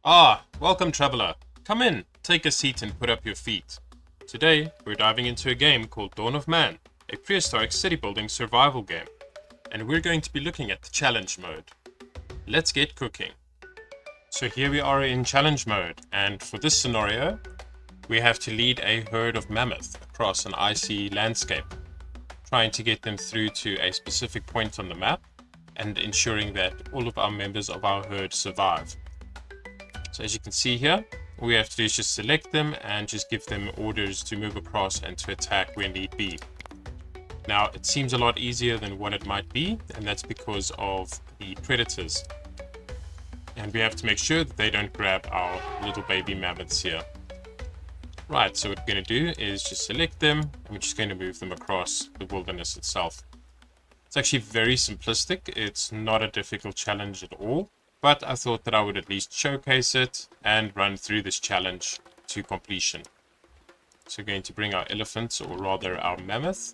Ah, welcome traveler. Come in, take a seat and put up your feet. Today, we're diving into a game called Dawn of Man, a prehistoric city building survival game. And we're going to be looking at the challenge mode. Let's get cooking. So here we are in challenge mode, and for this scenario, we have to lead a herd of mammoth across an icy landscape, trying to get them through to a specific point on the map and ensuring that all of our members of our herd survive. So as you can see here, all we have to do is just select them and just give them orders to move across and to attack where need be. Now, it seems a lot easier than what it might be, and that's because of the predators. And we have to make sure that they don't grab our little baby mammoths here. Right, so what we're going to do is just select them, and we're just going to move them across the wilderness itself. It's actually very simplistic. It's not a difficult challenge at all. But I thought that I would at least showcase it and run through this challenge to completion. So we're going to bring our elephants, or rather our mammoth,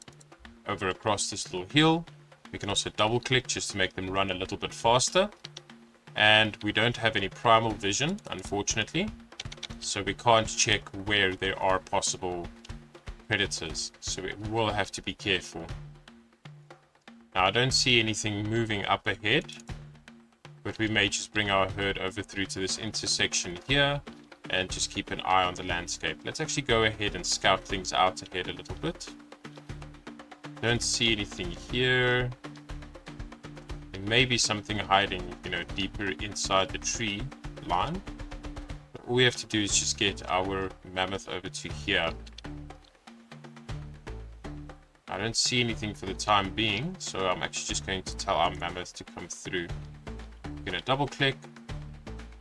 over across this little hill. We can also double click just to make them run a little bit faster. And we don't have any primal vision, unfortunately. So we can't check where there are possible predators. So we will have to be careful. Now I don't see anything moving up ahead, but we may just bring our herd over through to this intersection here and just keep an eye on the landscape. Let's actually go ahead and scout things out ahead a little bit. Don't see anything here. There may be something hiding, deeper inside the tree line. But all we have to do is just get our mammoth over to here. I don't see anything for the time being, so I'm actually just going to tell our mammoth to come through. We're going to double click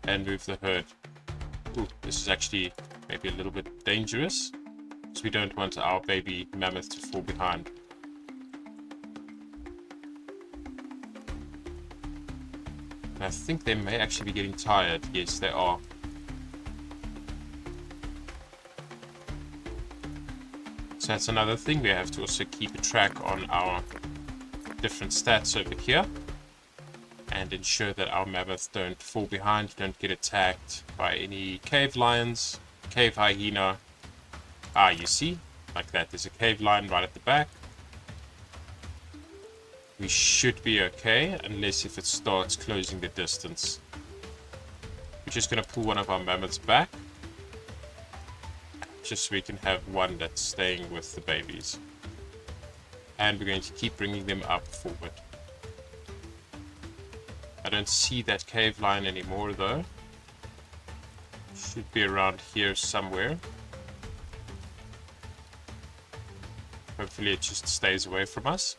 and move the herd. Ooh, this is actually maybe a little bit dangerous, because we don't want our baby mammoth to fall behind. And I think they may actually be getting tired. Yes, they are. So that's another thing. We have to also keep a track on our different stats over here and ensure that our mammoths don't fall behind, don't get attacked by any cave lions, cave hyena. Ah, you see, like that. There's a cave lion right at the back. We should be okay, unless if it starts closing the distance. We're just going to pull one of our mammoths back, just so we can have one that's staying with the babies. And we're going to keep bringing them up forward. I don't see that cave lion anymore though. Should be around here somewhere. Hopefully it just stays away from us.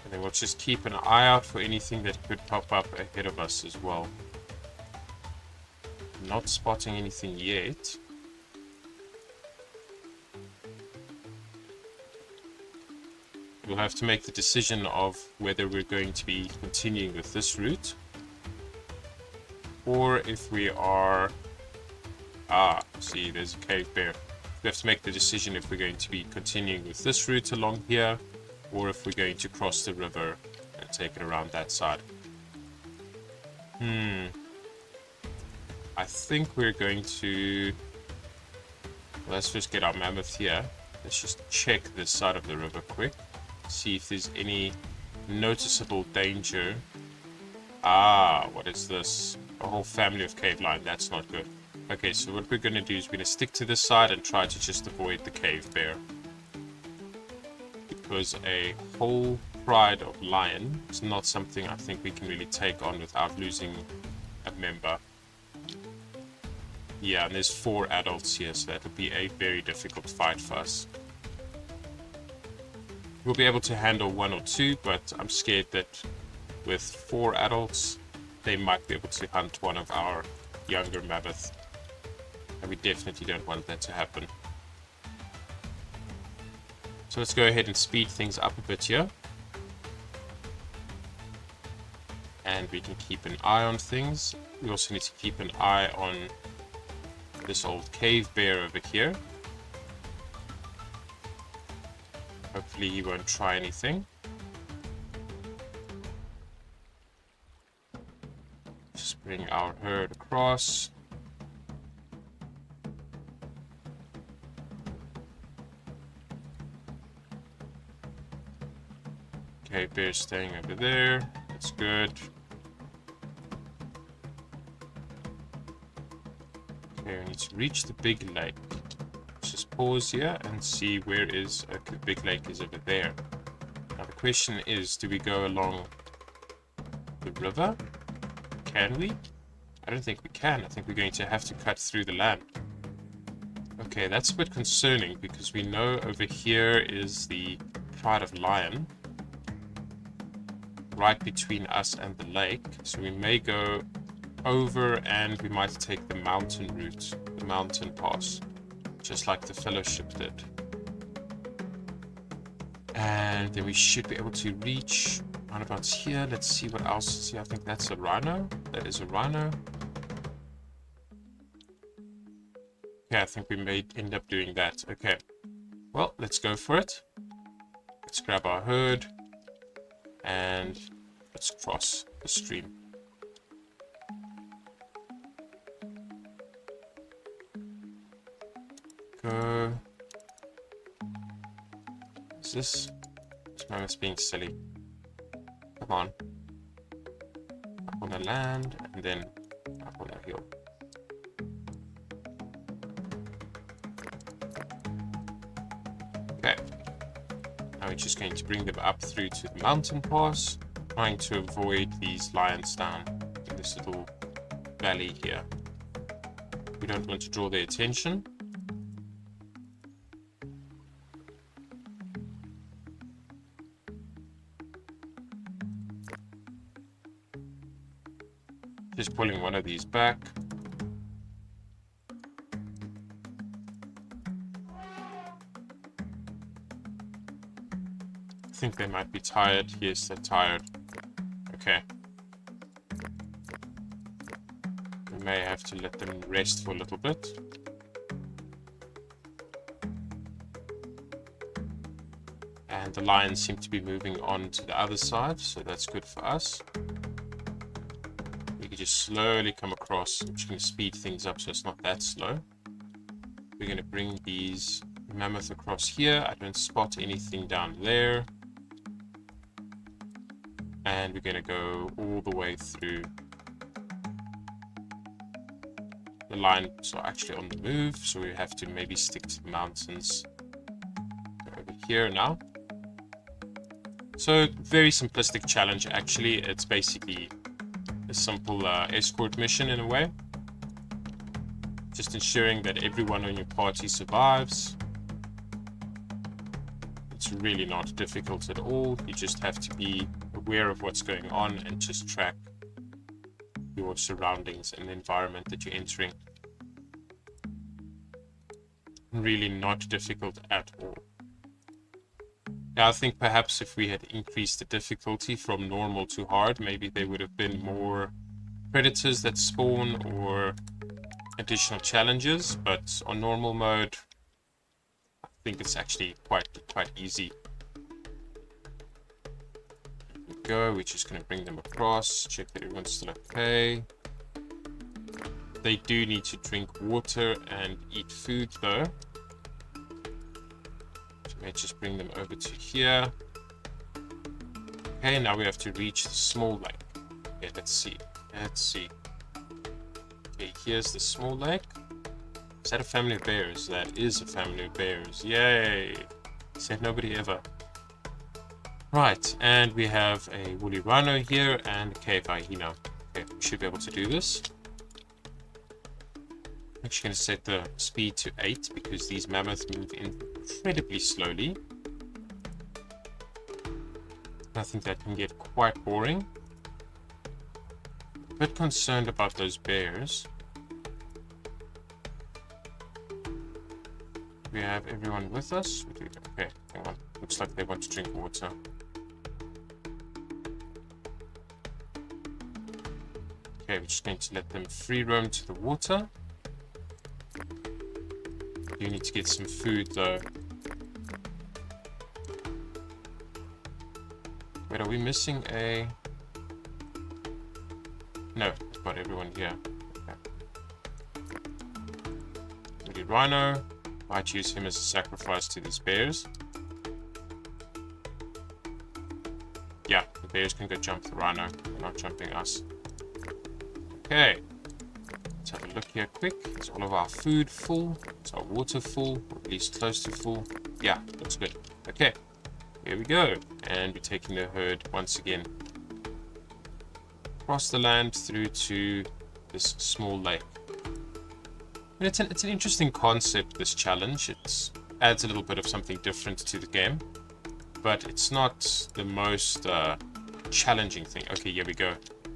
And then we'll just keep an eye out for anything that could pop up ahead of us as well. Not spotting anything yet. We'll have to make the decision of whether we're going to be continuing with this route, or if we are... Ah, see, there's a cave bear. We have to make the decision if we're going to be continuing with this route along here, or if we're going to cross the river and take it around that side. I think we're going to... Let's just get our mammoth here. Let's just check this side of the river quick. See if there's any noticeable danger. Ah, what is this? A whole family of cave lion. That's not good. Okay, so what we're going to do is we're going to stick to this side and try to just avoid the cave bear. Because a whole pride of lion is not something I think we can really take on without losing a member. Yeah, and there's 4 adults here, so that would be a very difficult fight for us. We'll be able to handle 1 or 2, but I'm scared that with 4 adults, they might be able to hunt one of our younger mammoths. And we definitely don't want that to happen. So let's go ahead and speed things up a bit here. And we can keep an eye on things. We also need to keep an eye on this old cave bear over here. Hopefully he won't try anything. Just bring our herd across. Okay, bear's staying over there. That's good. Okay, we need to reach the big lake. Let's just pause here and see where is the big lake is over there. Now the question is, do we go along the river? Can we? I don't think we can. I think we're going to have to cut through the land. Okay, that's a bit concerning because we know over here is the Pride of Lion right between us and the lake. So we may go over and we might take the mountain route, the mountain pass, just like the Fellowship did. And then we should be able to reach roundabouts here. Let's see what else is here. I think that's a rhino. That is a rhino. Yeah, I think we may end up doing that. Okay. Well, let's go for it. Let's grab our herd and let's cross the stream. Go. Is this? This mammoth's being silly. Come on. Up on the land and then up on the hill. Okay. Now we're just going to bring them up through to the mountain pass, trying to avoid these lions down in this little valley here. We don't want to draw their attention. Just pulling one of these back. I think they might be tired. Yes, they're tired. Okay. We may have to let them rest for a little bit. And the lions seem to be moving on to the other side, so that's good for us. We can just slowly come across. I'm just going to speed things up so it's not that slow. We're going to bring these mammoth across here. I don't spot anything down there. And we're going to go all the way through. The lions are actually on the move, so we have to maybe stick to the mountains. Over here now. So, very simplistic challenge actually. It's basically a simple escort mission in a way. Just ensuring that everyone on your party survives. It's really not difficult at all. You just have to be aware of what's going on and just track your surroundings and the environment that you're entering. Really not difficult at all. Yeah, I think perhaps if we had increased the difficulty from normal to hard, maybe there would have been more predators that spawn or additional challenges, but on normal mode, I think it's actually quite easy. There we go, we're just going to bring them across, check that everyone's still okay. They do need to drink water and eat food though. So let's just bring them over to here. Okay, now we have to reach the small lake. Okay, let's see. Okay, here's the small lake. Is that a family of bears? That is a family of bears. Yay! Said nobody ever. Right, and we have a woolly rhino here and a cave hyena. Okay, we should be able to do this. I'm actually going to set the speed to 8 because these mammoths move incredibly slowly. I think that can get quite boring. A bit concerned about those bears. We have everyone with us. Okay, hang on. Looks like they want to drink water. Okay, we're just going to let them free roam to the water. You need to get some food though. Wait, are we missing a... No, got everyone here. Okay. Woody Rhino. Might use him as a sacrifice to these bears. Yeah, the bears can go jump the rhino. They're not jumping us. Okay. Let's have a look here quick. Is all of our food full? Is our water full? Or at least close to full? Yeah, looks good. Okay. Here we go. And we're taking the herd once again across the land through to this small lake. And it's an interesting concept, this challenge. It adds a little bit of something different to the game, but it's not the most challenging thing. Okay, here we go.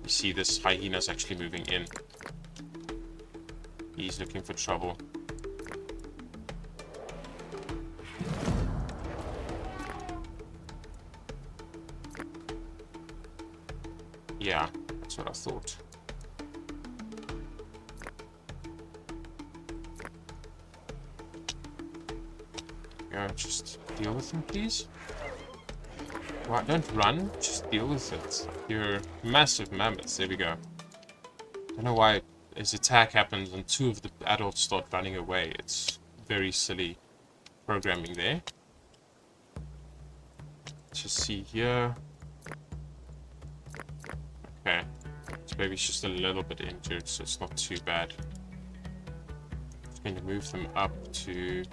You see this hyena's actually moving in. He's looking for trouble. Yeah, that's what I thought. Yeah, just deal with him, please. Right, don't run, just deal with it. You're massive mammoths. There we go. I don't know why his attack happens and two of the adults start running away. It's very silly programming there. Let's just see here. Okay, this baby's just a little bit injured, so it's not too bad. Just going to move them up to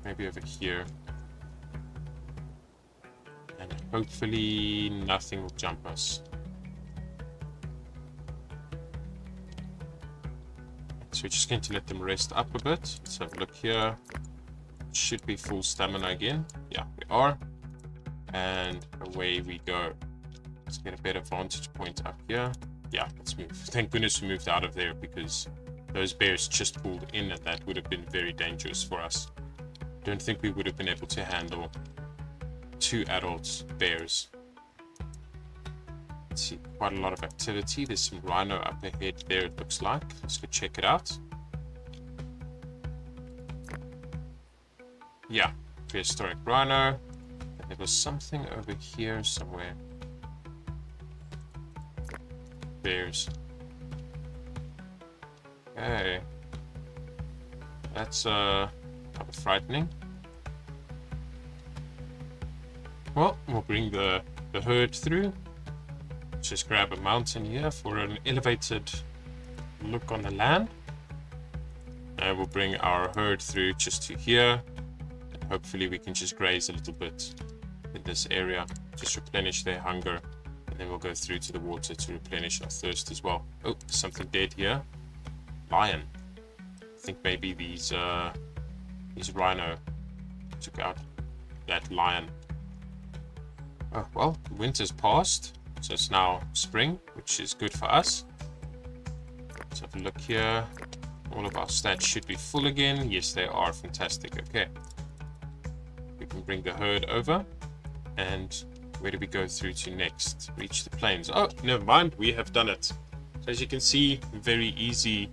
maybe over here. And hopefully nothing will jump us. So we're just going to let them rest up a bit. Let's have a look here. Should be full stamina again. Yeah, we are. And away we go. Let's get a better vantage point up here. Yeah, let's move. Thank goodness we moved out of there, because those bears just pulled in and that would have been very dangerous for us. Don't think we would have been able to handle two adult bears. Let's see, quite a lot of activity. There's some rhino up ahead there, it looks like. Let's go check it out. Yeah, prehistoric rhino. And there was something over here somewhere. Bears. Okay. That's kind of frightening. Well, we'll bring the herd through. Just grab a mountain here for an elevated look on the land. And we'll bring our herd through just to here. And hopefully we can just graze a little bit in this area. Just replenish their hunger. And then we'll go through to the water to replenish our thirst as well. Oh, something dead here. Lion. I think maybe these rhino took out that lion. Oh, well, winter's passed, so it's now spring, which is good for us. Let's have a look here. All of our stats should be full again. Yes, they are. Fantastic. Okay. We can bring the herd over. And where do we go through to next? Reach the plains. Oh, never mind. We have done it. So as you can see, very easy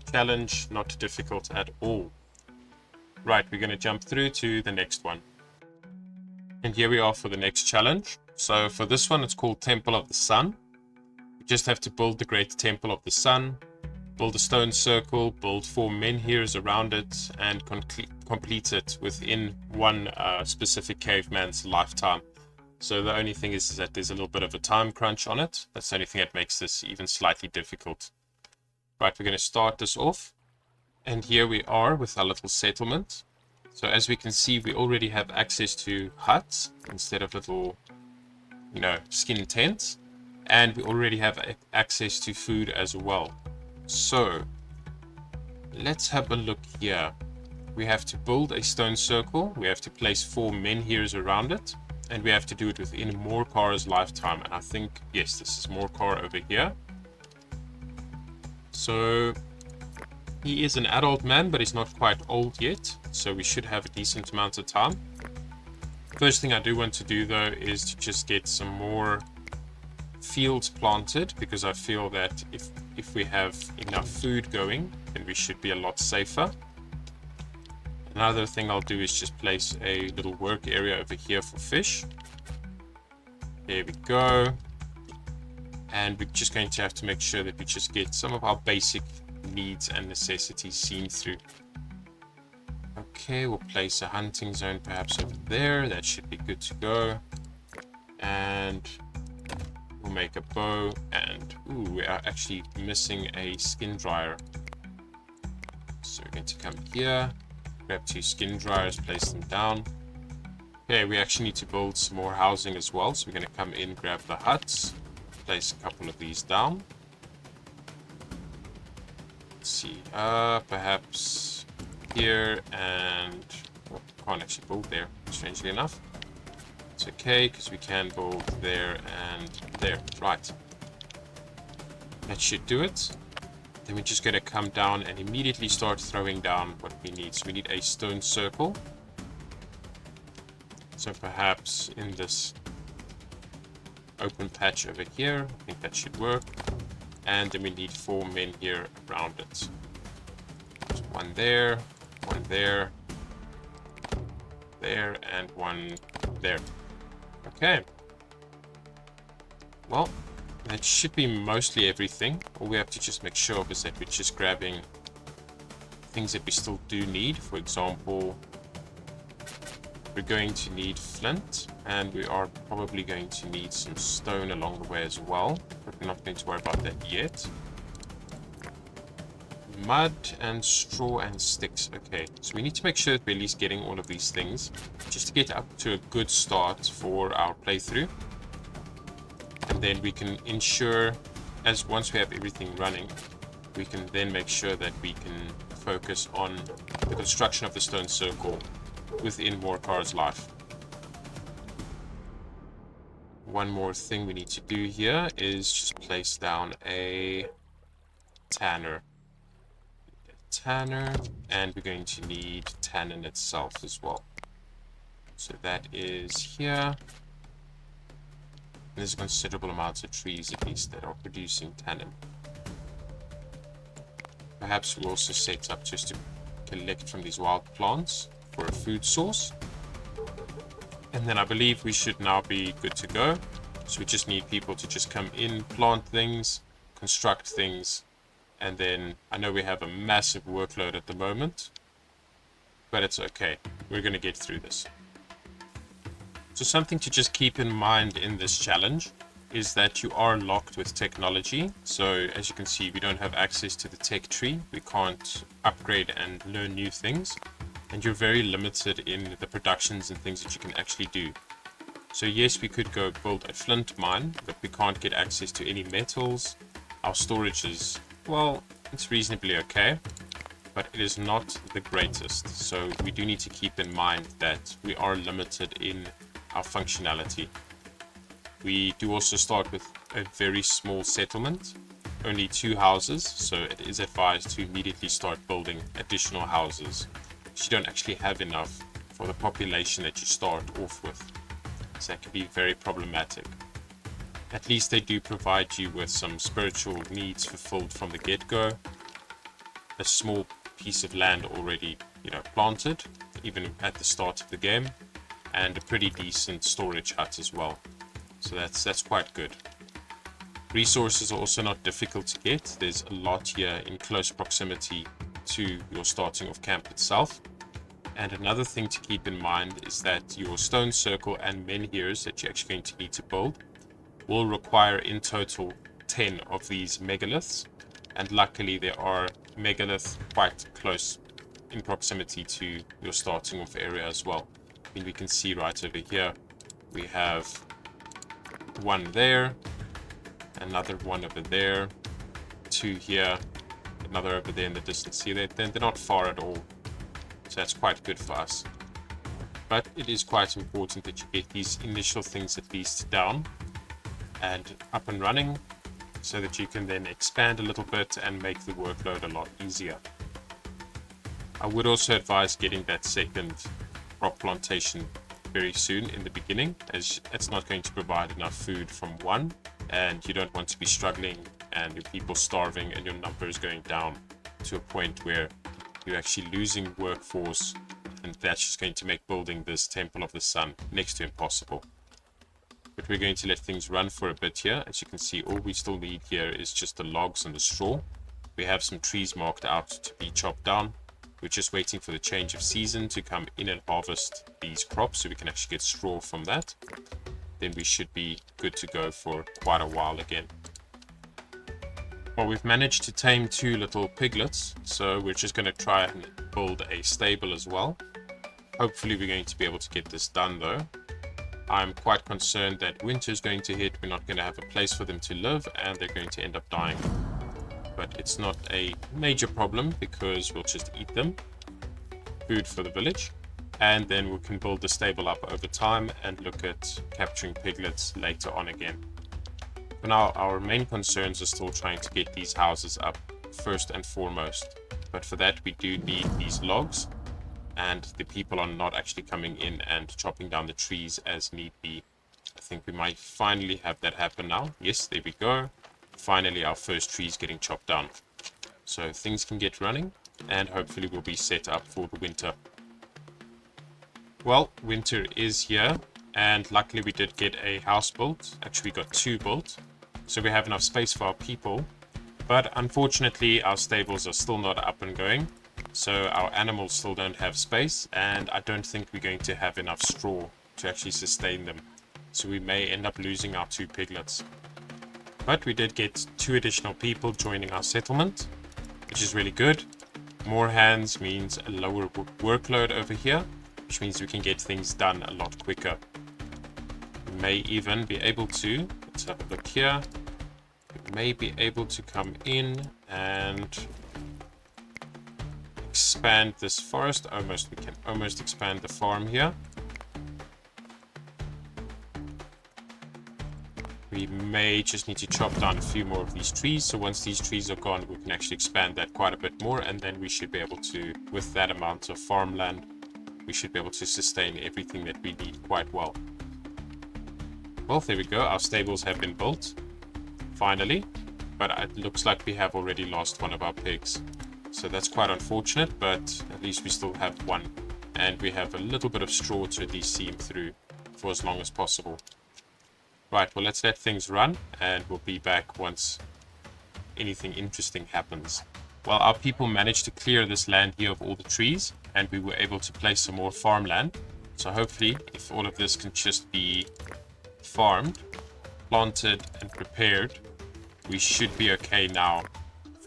challenge, not difficult at all. Right, we're going to jump through to the next one. And here we are for the next challenge. So for this one, it's called Temple of the Sun. You just have to build the Great Temple of the Sun, build a stone circle, build 4 menhirs around it, and complete it within one specific caveman's lifetime. So the only thing is that there's a little bit of a time crunch on it. That's the only thing that makes this even slightly difficult. Right, we're going to start this off. And here we are with our little settlement. So as we can see, we already have access to huts instead of little, skin tents. And we already have access to food as well. So let's have a look here. We have to build a stone circle. We have to place 4 menhirs around it. And we have to do it within Morcar's lifetime. And I think, yes, this is Morcar over here. So he is an adult man, but he's not quite old yet. So we should have a decent amount of time. First thing I do want to do, though, is to just get some more fields planted, because I feel that if we have enough food going, then we should be a lot safer. Another thing I'll do is just place a little work area over here for fish. There we go. And we're just going to have to make sure that we just get some of our basic needs and necessities seen through. Okay, we'll place a hunting zone perhaps over there. That should be good to go. And we'll make a bow. And ooh, we are actually missing a skin dryer. So we're going to come here, grab 2 skin dryers, place them down. Okay, we actually need to build some more housing as well. So we're going to come in, grab the huts, place a couple of these down. Let's see, perhaps here, and well, can't actually build there, strangely enough. It's okay, because we can build there and there. Right. That should do it. Then we're just going to come down and immediately start throwing down what we need. So we need a stone circle. So perhaps in this open patch over here, I think that should work. And then we need 4 men here around it. So 1 there, 1 there, there, and 1 there. Okay. Well, that should be mostly everything. All we have to just make sure of is that we're just grabbing things that we still do need. For example, we're going to need flint, and we are probably going to need some stone along the way as well, but we're not going to worry about that yet. Mud and straw and sticks. Okay, so we need to make sure that we're at least getting all of these things just to get up to a good start for our playthrough. And then we can ensure, as once we have everything running, we can then make sure that we can focus on the construction of the stone circle within Morkar's life. One more thing we need to do here is just place down a tanner. And we're going to need tannin itself as well. So that is here. There's considerable amounts of trees at least that are producing tannin. Perhaps we'll also set up just to collect from these wild plants for a food source. And then I believe we should now be good to go. So we just need people to just come in, plant things, construct things, and then I know we have a massive workload at the moment, but it's okay. We're going to get through this. So something to just keep in mind in this challenge is that you are locked with technology. So as you can see, we don't have access to the tech tree. We can't upgrade and learn new things. And you're very limited in the productions and things that you can actually do. So yes, we could go build a flint mine, but we can't get access to any metals. Our storage is, well, it's reasonably okay, but it is not the greatest. So we do need to keep in mind that we are limited in our functionality. We do also start with a very small settlement, only 2 houses, so it is advised to immediately start building additional houses. You don't actually have enough for the population that you start off with. So that can be very problematic. At least they do provide you with some spiritual needs fulfilled from the get-go. A small piece of land already, planted, even at the start of the game, and a pretty decent storage hut as well. So that's quite good. Resources are also not difficult to get. There's a lot here in close proximity to your starting off camp itself. And another thing to keep in mind is that your stone circle and menhirs that you're actually going to need to build will require in total 10 of these megaliths. And luckily there are megaliths quite close in proximity to your starting off area as well. I mean, we can see right over here, we have one there, another one over there, 2 here, another over there in the distance. See, they're not far at all. So that's quite good for us. But it is quite important that you get these initial things at least down and up and running, so that you can then expand a little bit and make the workload a lot easier. I would also advise getting that second crop plantation very soon in the beginning, as it's not going to provide enough food from one, and you don't want to be struggling and your people starving and your numbers going down to a point where you're actually losing workforce, and that's just going to make building this Temple of the Sun next to impossible. But we're going to let things run for a bit here. As you can see, all we still need here is just the logs and the straw. We have some trees marked out to be chopped down. We're just waiting for the change of season to come in and harvest these crops so we can actually get straw from that. Then we should be good to go for quite a while again. Well, we've managed to tame 2 little piglets, so we're just going to try and build a stable as well. Hopefully we're going to be able to get this done though. I'm quite concerned that winter is going to hit, we're not going to have a place for them to live, and they're going to end up dying. But it's not a major problem because we'll just eat them. Food for the village. And then we can build the stable up over time and look at capturing piglets later on again. For now, our main concerns are still trying to get these houses up first and foremost. But for that, we do need these logs. And the people are not actually coming in and chopping down the trees as need be. I think we might finally have that happen now. Yes, there we go. Finally, our first tree is getting chopped down. So things can get running, and hopefully we'll be set up for the winter. Well, winter is here, and luckily we did get a house built. Actually, we got 2 built, so we have enough space for our people. But unfortunately, our stables are still not up and going, so our animals still don't have space, and I don't think we're going to have enough straw to actually sustain them. So we may end up losing our 2 piglets. But we did get 2 additional people joining our settlement, which is really good. More hands means a lower workload over here, which means we can get things done a lot quicker. We may even be able to, let's have a look here, we may be able to come in and expand this forest. We can almost expand the farm here. We may just need to chop down a few more of these trees. So once these trees are gone, we can actually expand that quite a bit more. And then we should be able to, with that amount of farmland, we should be able to sustain everything that we need quite well. Well, there we go. Our stables have been built, finally. But it looks like we have already lost one of our pigs. So that's quite unfortunate, but at least we still have one. And we have a little bit of straw to at least see him through for as long as possible. Right, well, let's let things run, and we'll be back once anything interesting happens. Well, our people managed to clear this land here of all the trees, and we were able to place some more farmland. So hopefully, if all of this can just be farmed, planted, and prepared, we should be okay now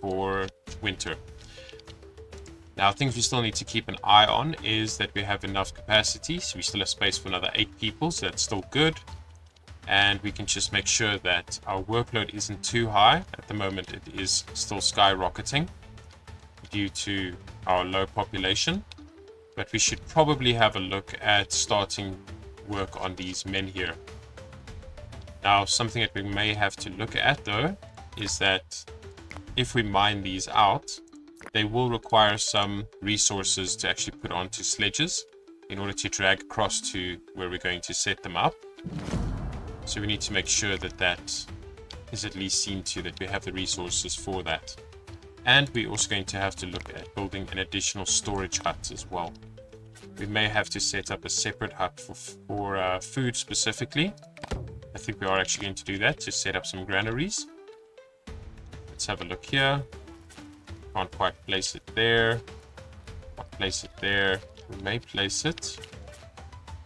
for winter. Now, things we still need to keep an eye on is that we have enough capacity, so we still have space for another 8 people, so that's still good. And we can just make sure that our workload isn't too high. At the moment, it is still skyrocketing due to our low population. But we should probably have a look at starting work on these men here. Now, something that we may have to look at, though, is that if we mine these out, they will require some resources to actually put onto sledges in order to drag across to where we're going to set them up. So we need to make sure that that is at least seen to, that we have the resources for that. And we're also going to have to look at building an additional storage hut as well. We may have to set up a separate hut for food specifically. I think we are actually going to do that, to set up some granaries. Let's have a look here. Can't quite place it there. Can't place it there. We may place it.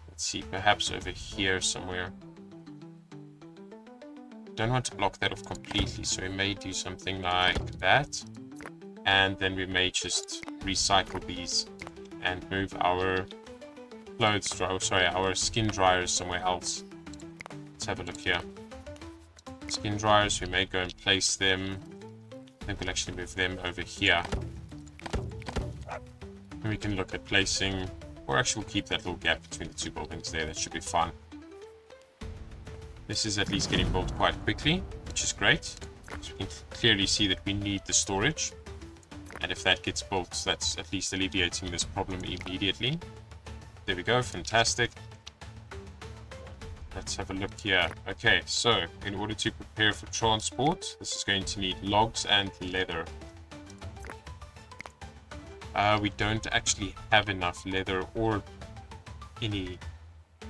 Let's see, perhaps over here somewhere. Don't want to block that off completely, so we may do something like that, and then we may just recycle these and move our our skin dryers somewhere else. Let's have a look here. Skin dryers, we may go and place them. I think we'll actually move them over here, and we can look at placing, or actually we'll keep that little gap between the 2 buildings there. That should be fine. This is at least getting built quite quickly, which is great. So we can clearly see that we need the storage. And if that gets built, that's at least alleviating this problem immediately. There we go, fantastic. Let's have a look here. Okay, so in order to prepare for transport, this is going to need logs and leather. We don't actually have enough leather or any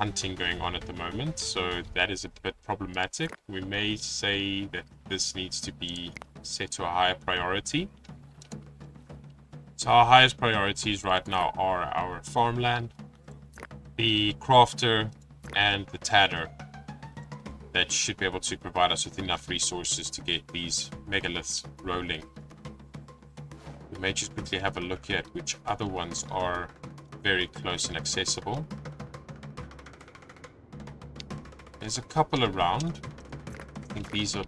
hunting going on at the moment, so that is a bit problematic. We may say that this needs to be set to a higher priority. So our highest priorities right now are our farmland, the crafter, and the tanner. That should be able to provide us with enough resources to get these megaliths rolling. We may just quickly have a look at which other ones are very close and accessible. There's a couple around. I think these are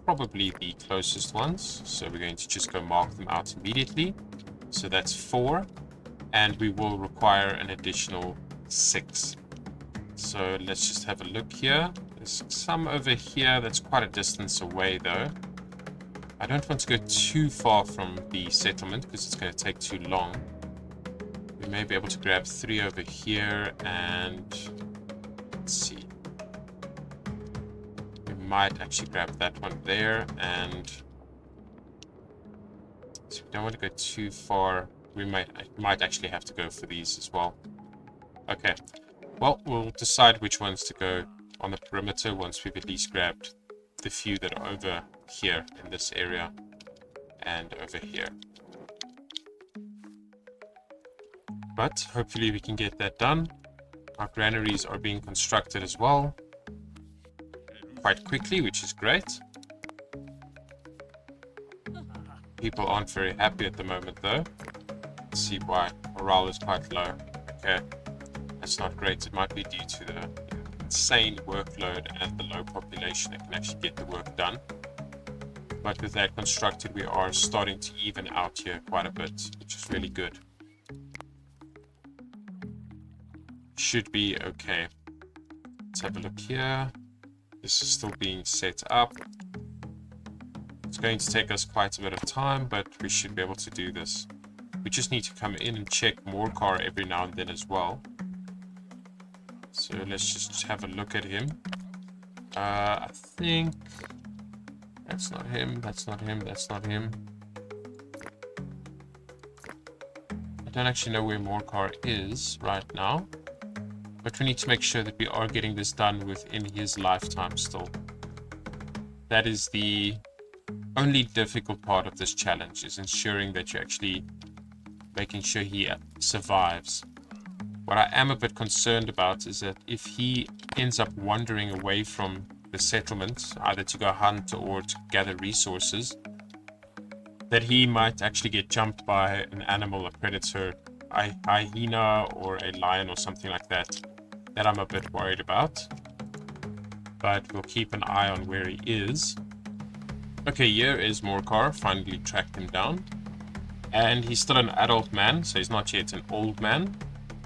probably the closest ones. So we're going to just go mark them out immediately. So that's 4. And we will require an additional 6. So let's just have a look here. There's some over here. That's quite a distance away though. I don't want to go too far from the settlement because it's going to take too long. We may be able to grab 3 over here and let's see. We might actually grab that one there, and so we don't want to go too far. We might actually have to go for these as well. Okay. Well, we'll decide which ones to go on the perimeter once we've at least grabbed the few that are over here in this area and over here. But hopefully we can get that done. Our granaries are being constructed as well quite quickly, which is great. People aren't very happy at the moment though. Let's see why. Morale is quite low. Okay, that's not great. It might be due to the insane workload and the low population that can actually get the work done. But with that constructed, we are starting to even out here quite a bit, which is really good. Should be okay. Let's have a look here. This is still being set up. It's going to take us quite a bit of time, but we should be able to do this. We just need to come in and check Morcar every now and then as well. So let's just have a look at him. I think that's not him, that's not him, that's not him. I don't actually know where Morcar is right now, but we need to make sure that we are getting this done within his lifetime still. That is the only difficult part of this challenge, is ensuring that you're actually making sure he survives. What I am a bit concerned about is that if he ends up wandering away from the settlement, either to go hunt or to gather resources, that he might actually get jumped by an animal, a predator, a hyena or a lion or something like that, that I'm a bit worried about. But we'll keep an eye on where he is. Okay, here is Morcar, finally tracked him down. And he's still an adult man, so he's not yet an old man.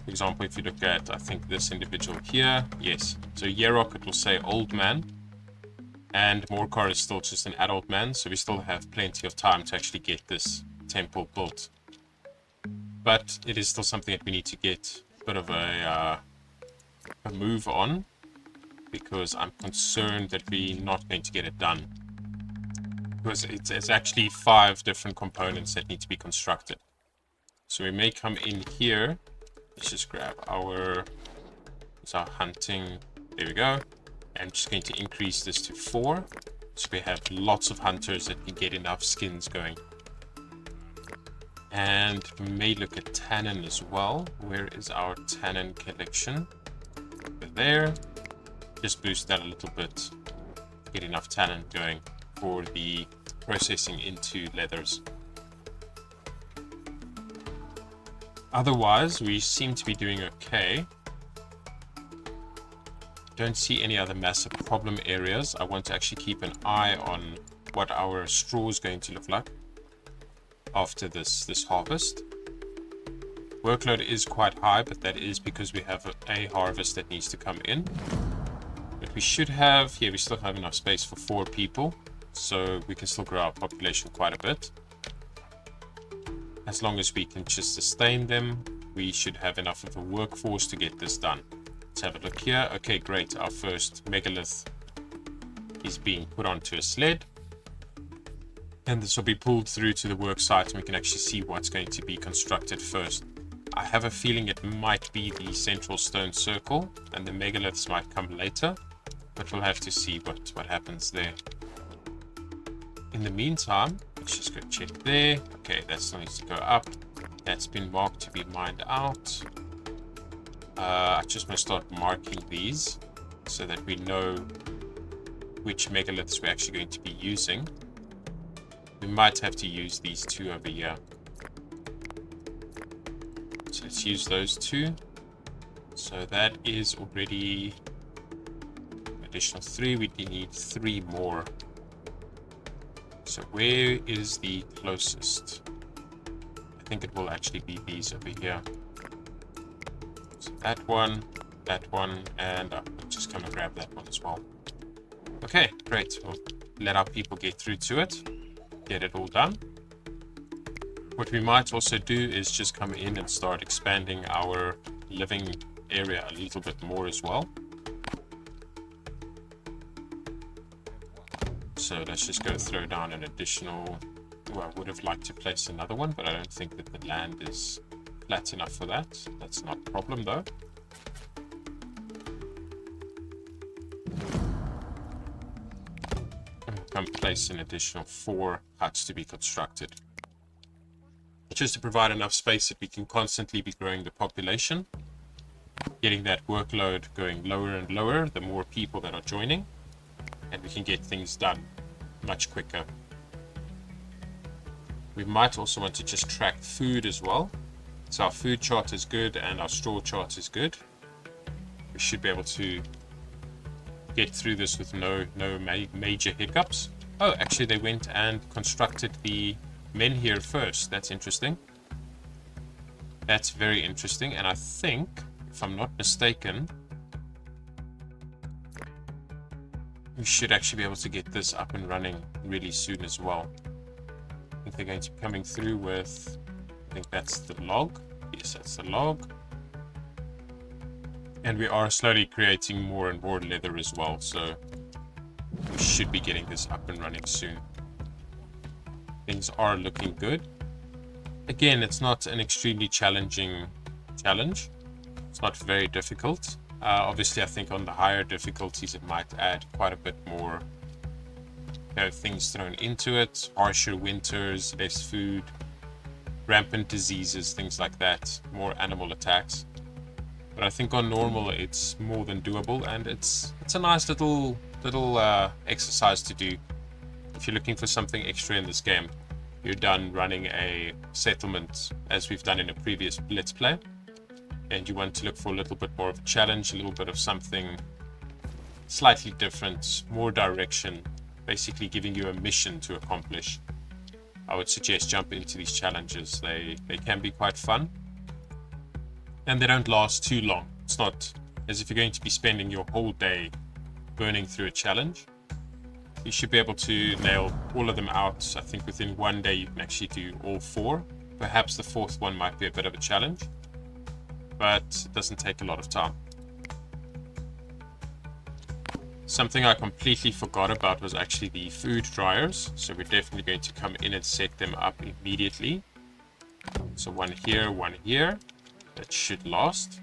For example, if you look at, I think, this individual here, yes. So Yerok, it will say old man. And Morcar is still just an adult man, so we still have plenty of time to actually get this temple built. But it is still something that we need to get a bit of a move on, because I'm concerned that we're not going to get it done. Because it's actually 5 different components that need to be constructed. So we may come in here. Let's just grab our hunting. There we go. I'm just going to increase this to 4. So we have lots of hunters that can get enough skins going. And we may look at tannin as well. Where is our tannin collection? Over there. Just boost that a little bit. Get enough tannin going for the processing into leathers. Otherwise, we seem to be doing okay. Don't see any other massive problem areas. I want to actually keep an eye on what our straw is going to look like after this harvest. Workload is quite high, but that is because we have a harvest that needs to come in. But we should have, we still have enough space for 4 people, so we can still grow our population quite a bit. As long as we can just sustain them, we should have enough of a workforce to get this done. Let's have a look here. Okay, great. Our first megalith is being put onto a sled. And this will be pulled through to the work site, and we can actually see what's going to be constructed first. I have a feeling it might be the central stone circle, and the megaliths might come later, but we'll have to see what happens there. In the meantime, let's just go check there. Okay, that still needs to go up. That's been marked to be mined out. I just want to start marking these so that we know which megaliths we're actually going to be using. We might have to use these two over here. So let's use those two. So that is already additional 3. We need 3 more. So where is the closest? I think it will actually be these over here. So that one, and I'll just come and grab that one as well. Okay, great. We'll let our people get through to it, get it all done. What we might also do is just come in and start expanding our living area a little bit more as well. So let's just go throw down an additional... Well, I would have liked to place another one, but I don't think that the land is flat enough for that. That's not a problem though. And we'll come place an additional 4 huts to be constructed. Just to provide enough space that we can constantly be growing the population. Getting that workload going lower and lower, the more people that are joining. And we can get things done much quicker. We might also want to just track food as well. So our food chart is good and our straw chart is good. We should be able to get through this with no major hiccups. Oh, actually they went and constructed the men here first. That's interesting. That's very interesting. And I think, if I'm not mistaken, we should actually be able to get this up and running really soon as well. I think they're going to be coming through with, I think that's the log. Yes, that's the log. And we are slowly creating more and more leather as well, so we should be getting this up and running soon. Things are looking good. Again, it's not an extremely challenging challenge. It's not very difficult. Obviously, I think on the higher difficulties, it might add quite a bit more things thrown into it. Harsher winters, less food, rampant diseases, things like that, more animal attacks. But I think on normal, it's more than doable, and it's a nice little exercise to do. If you're looking for something extra in this game, you're done running a settlement, as we've done in a previous Let's Play, and you want to look for a little bit more of a challenge, a little bit of something slightly different, more direction, basically giving you a mission to accomplish. I would suggest jump into these challenges. They can be quite fun, and they don't last too long. It's not as if you're going to be spending your whole day burning through a challenge. You should be able to nail all of them out. I think within one day you can actually do all 4. Perhaps the 4th one might be a bit of a challenge, but it doesn't take a lot of time. Something I completely forgot about was actually the food dryers. So we're definitely going to come in and set them up immediately. So one here. That should last.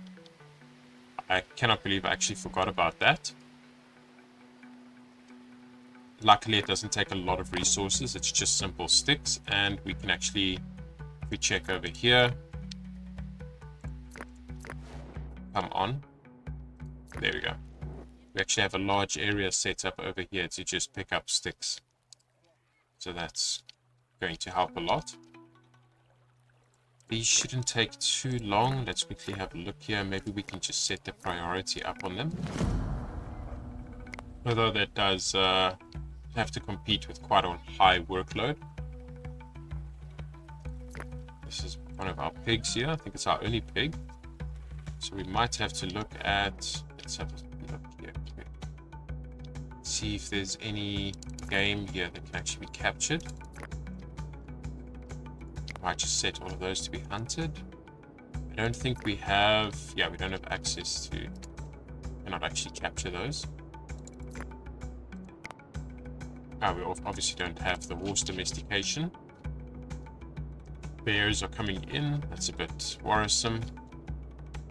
I cannot believe I actually forgot about that. Luckily, it doesn't take a lot of resources. It's just simple sticks, and we can actually, if we check over here, come on. There we go. We actually have a large area set up over here to just pick up sticks. So that's going to help a lot. These shouldn't take too long. Let's quickly have a look here. Maybe we can just set the priority up on them. Although that does have to compete with quite a high workload. This is one of our pigs here. I think it's our only pig. So we might have to look at... Let's have a look here. See if there's any game here that can actually be captured. Might just set all of those to be hunted. I don't think we have... Yeah, we don't have access to... Cannot actually capture those. We obviously don't have the horse domestication. Bears are coming in. That's a bit worrisome.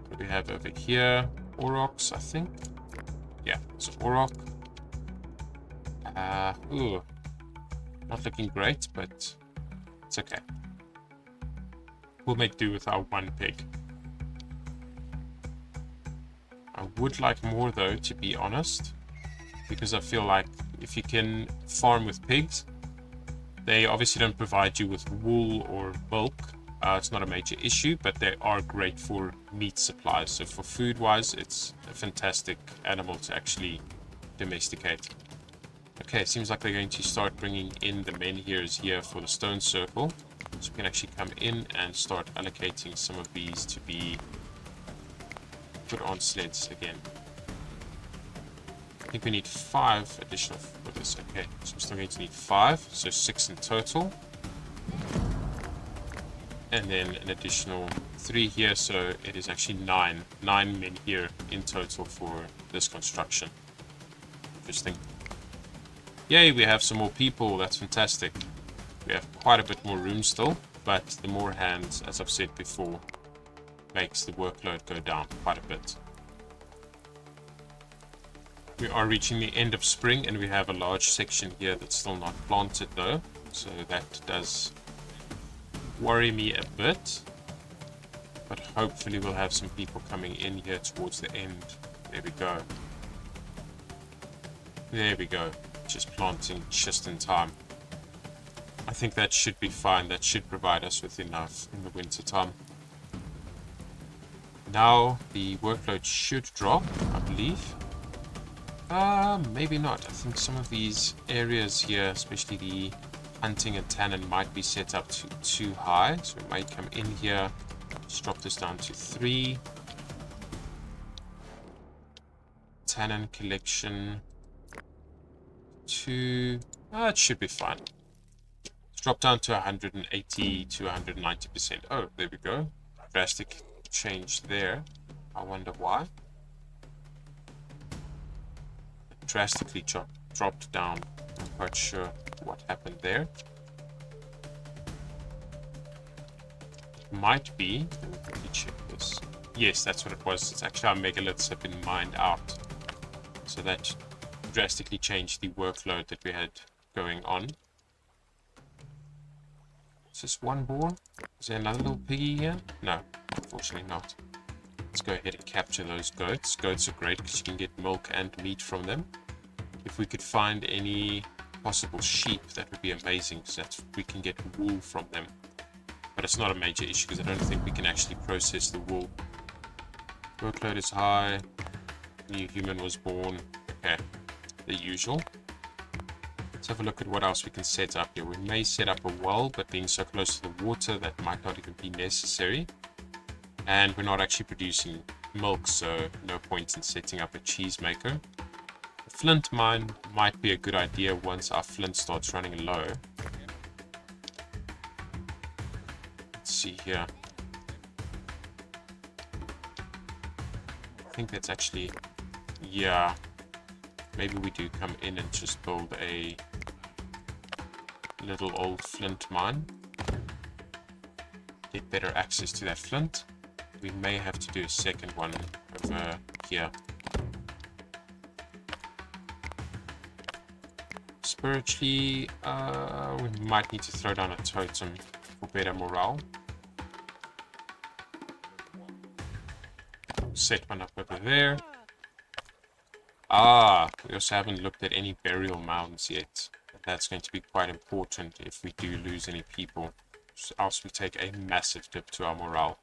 What do we have over here? Aurochs, I think. Yeah, it's an Auroch. Ooh. Not looking great, but it's okay. We'll make do with our one pig. I would like more though, to be honest, because I feel like if you can farm with pigs, they obviously don't provide you with wool or milk. It's not a major issue, but they are great for meat supplies. So for food wise, it's a fantastic animal to actually domesticate. Okay, seems like they're going to start bringing in the menhirs here for the stone circle. So we can actually come in and start allocating some of these to be put on sleds again. I think we need 5 additional for this. Okay, so we're still going to need 5, so 6 in total. And then an additional 3 here, so it is actually 9 men here in total for this construction. Interesting. Yay, we have some more people. That's fantastic. We have quite a bit more room still, but the more hands, as I've said before, makes the workload go down quite a bit. We are reaching the end of spring, and we have a large section here that's still not planted though, so that does worry me a bit, but hopefully we'll have some people coming in here towards the end. There we go. There we go. Just planting just in time. I think that should be fine. That should provide us with enough in the winter time. Now the workload should drop, I believe. Maybe not. I think some of these areas here, especially the hunting and tannin, might be set up too high. So we might come in here, just drop this down to 3. Tannin collection 2. It should be fine. Let's drop down to 180 to 190%. Oh, there we go. Drastic change there. I wonder why. It drastically dropped down. I'm not quite sure what happened there. It might be. Let me quickly check this. Yes, that's what it was. It's actually our megaliths have been mined out. So that drastically changed the workload that we had going on. Is this one boar? Is there another little piggy here? No, unfortunately not. Let's go ahead and capture those goats. Goats are great because you can get milk and meat from them. If we could find any possible sheep, that would be amazing because we can get wool from them. But it's not a major issue because I don't think we can actually process the wool. Workload is high. New human was born. Okay, the usual. Let's have a look at what else we can set up here. We may set up a well, but being so close to the water, that might not even be necessary. And we're not actually producing milk, so no point in setting up a cheese maker. A flint mine might be a good idea once our flint starts running low. Let's see here. I think that's actually, yeah, maybe we do come in and just build a little old flint mine. Get better access to that flint. We may have to do a second one over here. Spiritually, we might need to throw down a totem for better morale. Set one up over there. We also haven't looked at any burial mounds yet. That's going to be quite important if we do lose any people. Else we take a massive dip to our morale.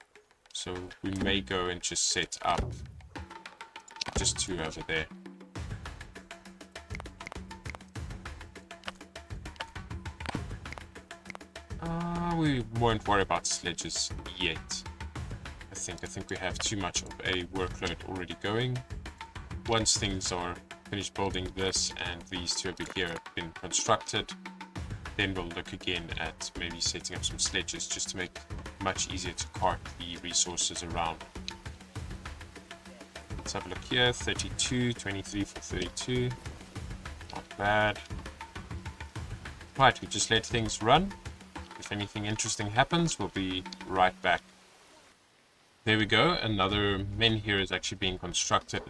So we may go and just set up just 2 over there. We won't worry about sledges yet. I think we have too much of a workload already going. Once things are finished building this and these 2 over here have been constructed, then we'll look again at maybe setting up some sledges just to make it much easier to cart the resources around. Let's have a look here. 32, 23 for 32. Not bad. Right, we just let things run. If if anything interesting happens, we'll be right back. There we go. Another men here is actually being constructed.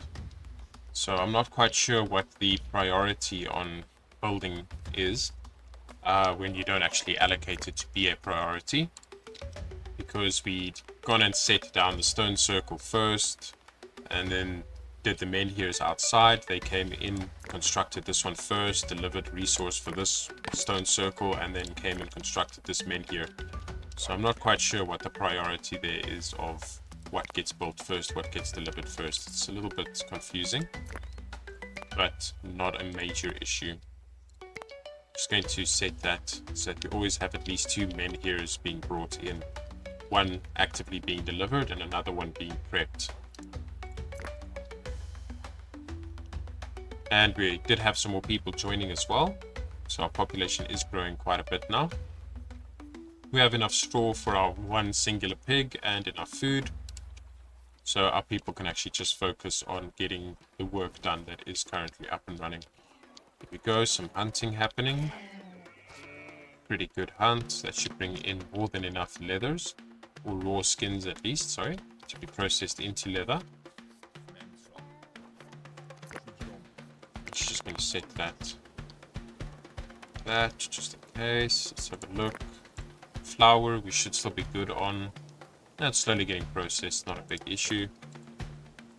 So I'm not quite sure what the priority on building is when you don't actually allocate it to be a priority. Because we'd gone and set down the stone circle first, and then did the menhirs outside. They came in, constructed this one first, delivered resource for this stone circle, and then came and constructed this menhir. So I'm not quite sure what the priority there is of what gets built first, what gets delivered first. It's a little bit confusing, but not a major issue. Just going to set that so that we always have at least 2 menhirs being brought in. One actively being delivered and another one being prepped. And we did have some more people joining as well, so our population is growing quite a bit now. We have enough straw for our one singular pig and enough food, so our people can actually just focus on getting the work done that is currently up and running. Here we go, some hunting happening. Pretty good hunt. That should bring in more than enough leathers, or raw skins at least, sorry, to be processed into leather. Just going to set that just in case. Let's have a look. Flour we should still be good on. That's slowly getting processed, not a big issue.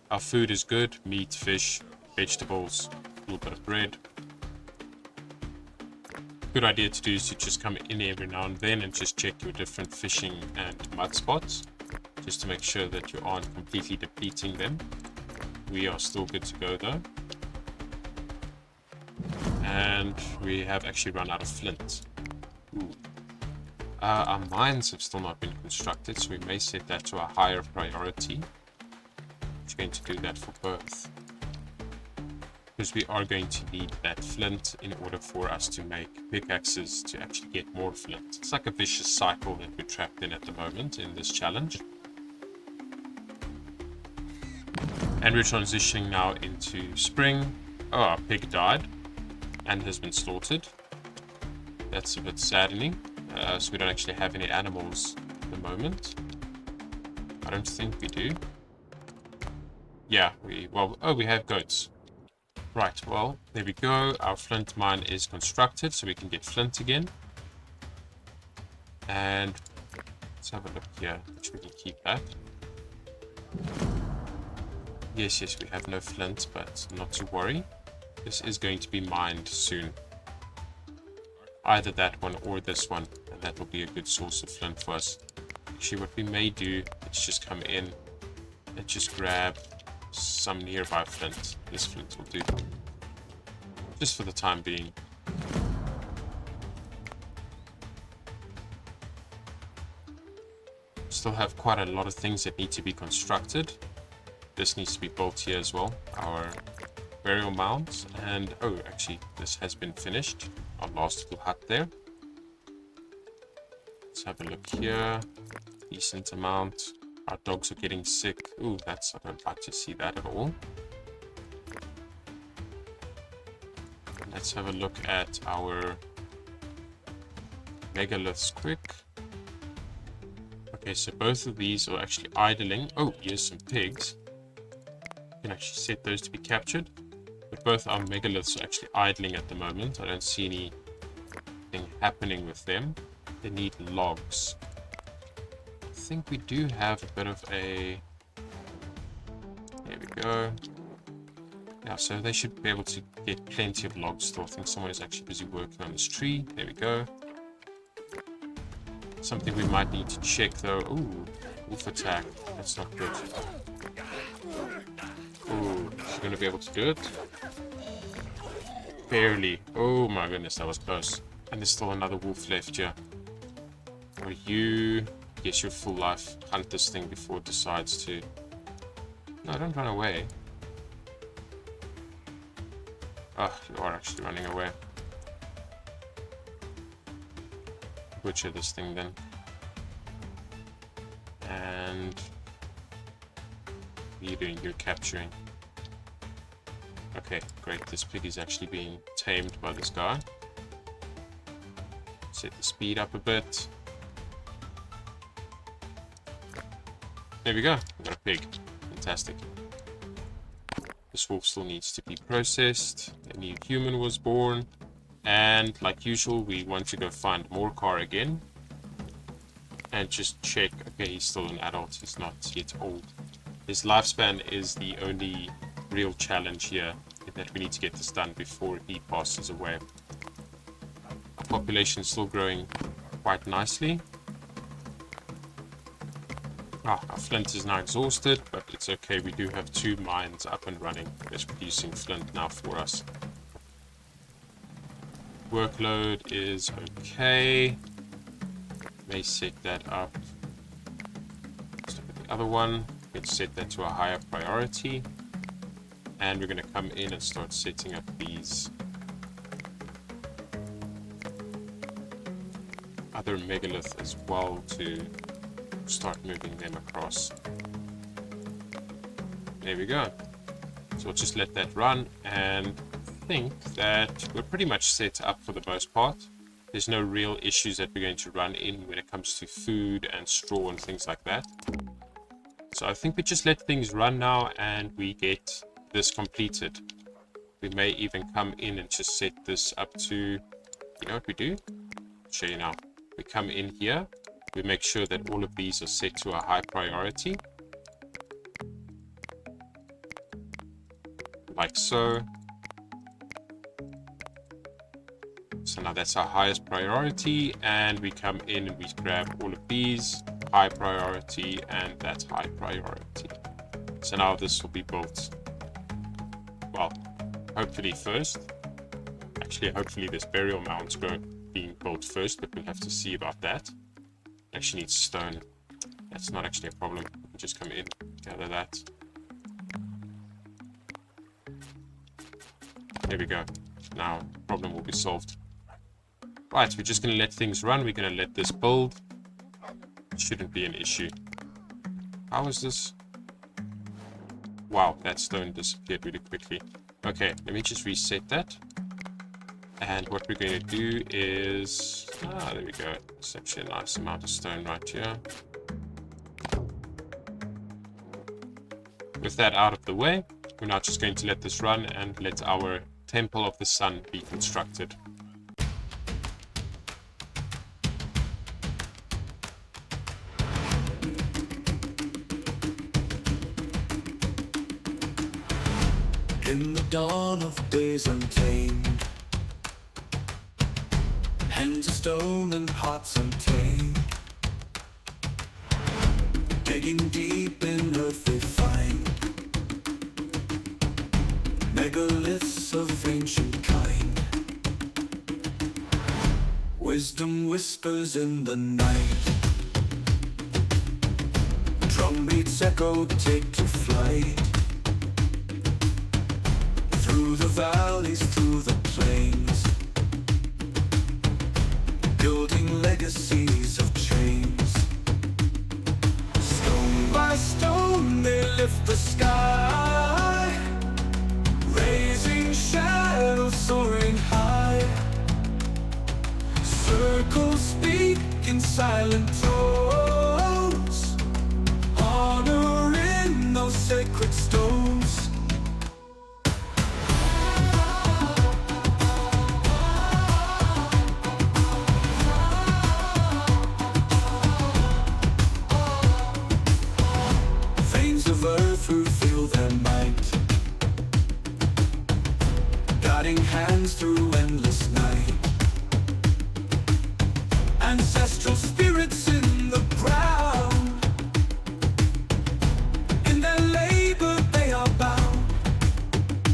Our food is good: meat, fish, vegetables, a little bit of bread. Good idea to do is to just come in every now and then and just check your different fishing and mud spots, just to make sure that you aren't completely depleting them. We are still good to go though. And we have actually run out of flint. Ooh. Our mines have still not been constructed, so we may set that to a higher priority. We're going to do that for both, because we are going to need that flint in order for us to make pickaxes to actually get more flint. It's like a vicious cycle that we're trapped in at the moment in this challenge. And we're transitioning now into spring. Oh, our pig died and has been slaughtered. That's a bit saddening. So we don't actually have any animals at the moment. I don't think we do. Yeah, we have goats. Right, well, there we go. Our flint mine is constructed, so we can get flint again. And let's have a look here, which we can keep that. Yes, we have no flint, but not to worry. This is going to be mined soon. Either that one or this one, and that will be a good source of flint for us. Actually, what we may do is just come in and just grab some nearby flint. This flint will do, just for the time being. Still have quite a lot of things that need to be constructed. This needs to be built here as well, our burial mounds. And oh, actually this has been finished, our last little hut there. Let's have a look here. Decent amount. Our dogs are getting sick. Ooh, I don't like to see that at all. Let's have a look at our megaliths quick. Okay, so both of these are actually idling. Oh, here's some pigs. You can actually set those to be captured. But both our megaliths are actually idling at the moment. I don't see anything happening with them. They need logs. I think we do have a bit of a... There we go. Yeah, so they should be able to get plenty of logs still. I think someone is actually busy working on this tree. There we go. Something we might need to check though. Ooh, wolf attack. That's not good. Ooh, is he going to be able to do it? Barely. Oh my goodness, that was close. And there's still another wolf left here. Are you... Yes, you're full life. Hunt this thing before it decides to... No, don't run away. Oh, you are actually running away. Butcher this thing then. And... What are you doing? You're capturing. Okay, great. This pig is actually being tamed by this guy. Set the speed up a bit. There we go. We got a pig. Fantastic. This wolf still needs to be processed. A new human was born. And like usual, we want to go find Morcar again. And just check. Okay, he's still an adult. He's not yet old. His lifespan is the only real challenge here. That we need to get this done before he passes away. Our population is still growing quite nicely. Our flint is now exhausted, but it's okay. We do have 2 mines up and running. That's producing flint now for us. Workload is okay. May set that up. Let's look at the other one. Let's set that to a higher priority. And we're going to come in and start setting up these other megalith as well to start moving them across. There we go. So we'll just let that run, and I think that we're pretty much set up for the most part. There's no real issues that we're going to run in when it comes to food and straw and things like that. So I think we just let things run now and we get this completed. We may even come in and just set this up to, you know what we do? I'll show you now. We come in here, we make sure that all of these are set to a high priority. Like so. So now that's our highest priority, and we come in and we grab all of these, high priority, and that's high priority. So now this will be built. Well, hopefully first. Actually, hopefully this burial mound's being built first, but we'll have to see about that. Actually needs stone. That's not actually a problem. We'll just come in, gather that. There we go. Now, problem will be solved. Right, we're just going to let things run. We're going to let this build. Shouldn't be an issue. How is this? Wow, that stone disappeared really quickly. Okay, let me just reset that. And what we're going to do is... there we go. It's actually a nice amount of stone right here. With that out of the way, we're now just going to let this run and let our Temple of the Sun be constructed. In the dawn of days untamed, hands of stone and hearts untamed, digging deep in earth they find megaliths of ancient kind. Wisdom whispers in the night, drumbeats echo take to flight. Through the valleys, through the plains, building legacies of chains. Stone by stone they lift the sky, raising shadows soaring high. Circles speak in silent tones, honoring those sacred stones. Of earth who feel their might, guiding hands through endless night. Ancestral spirits in the ground, in their labor they are bound.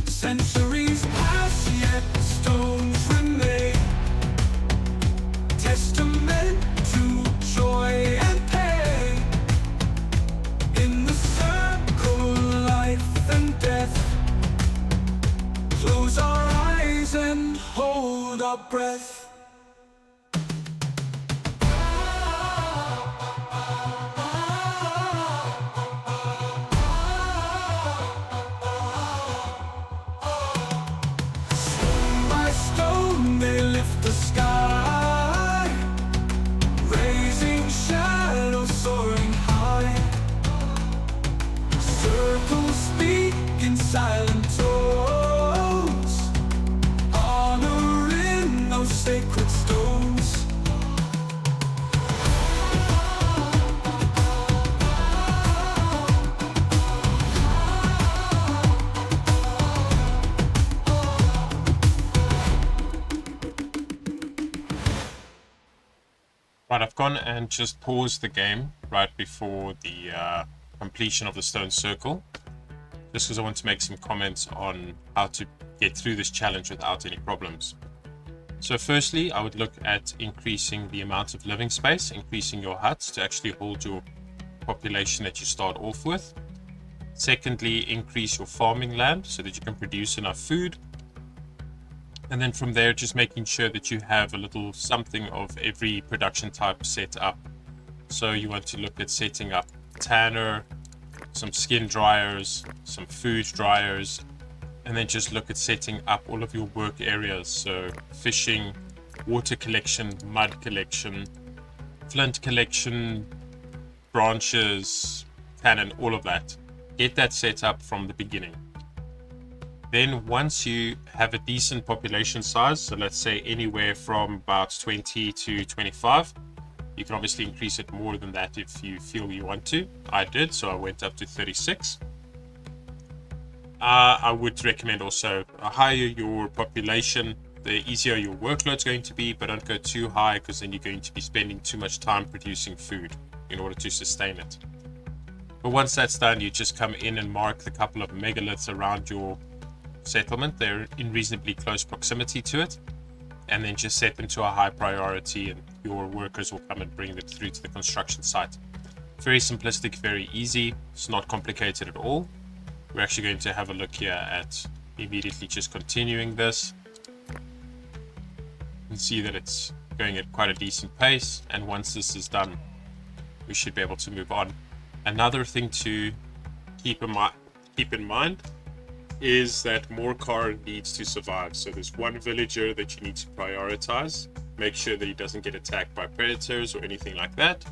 Centuries pass yet stones remain, testament to joy and pain. In the life and death, close our eyes and hold our breath. Stone by stone they lift the sky, raising shadows soaring high. Right, I've gone and just paused the game right before the completion of the stone circle, just because I want to make some comments on how to get through this challenge without any problems. So firstly, I would look at increasing the amount of living space, increasing your huts to actually hold your population that you start off with. Secondly, increase your farming land so that you can produce enough food. And then from there, just making sure that you have a little something of every production type set up. So you want to look at setting up tanner, some skin dryers, some food dryers, and then just look at setting up all of your work areas. So fishing, water collection, mud collection, flint collection, branches, tannin, all of that. Get that set up from the beginning. Then once you have a decent population size, so let's say anywhere from about 20 to 25, you can obviously increase it more than that if you feel you want to. I did, so I went up to 36. I would recommend also the higher your population, the easier your workload's going to be, but don't go too high because then you're going to be spending too much time producing food in order to sustain it. But once that's done, you just come in and mark the couple of megaliths around your settlement. They're in reasonably close proximity to it, and then just set them to a high priority, and your workers will come and bring them through to the construction site. Very simplistic, very easy. It's not complicated at all. We're actually going to have a look here at immediately just continuing this. You can see that it's going at quite a decent pace, and once this is done, we should be able to move on. Another thing to keep in mind is that Morcar needs to survive. So there's one villager that you need to prioritize. Make sure that he doesn't get attacked by predators or anything like that.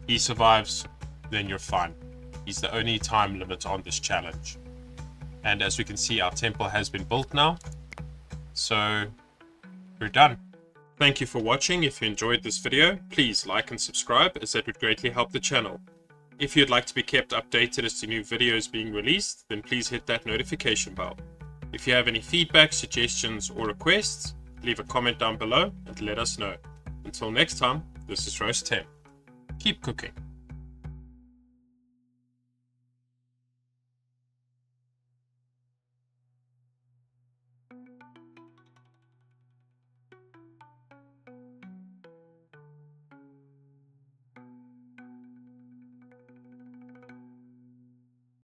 He survives, then you're fine. He's the only time limit on this challenge. And as we can see, our temple has been built now. So we're done. Thank you for watching. If you enjoyed this video, please like and subscribe, as that would greatly help the channel. If you'd like to be kept updated as to new videos being released, then please hit that notification bell. If you have any feedback, suggestions, or requests, leave a comment down below and let us know. Until next time, this is Roast 10. Keep cooking.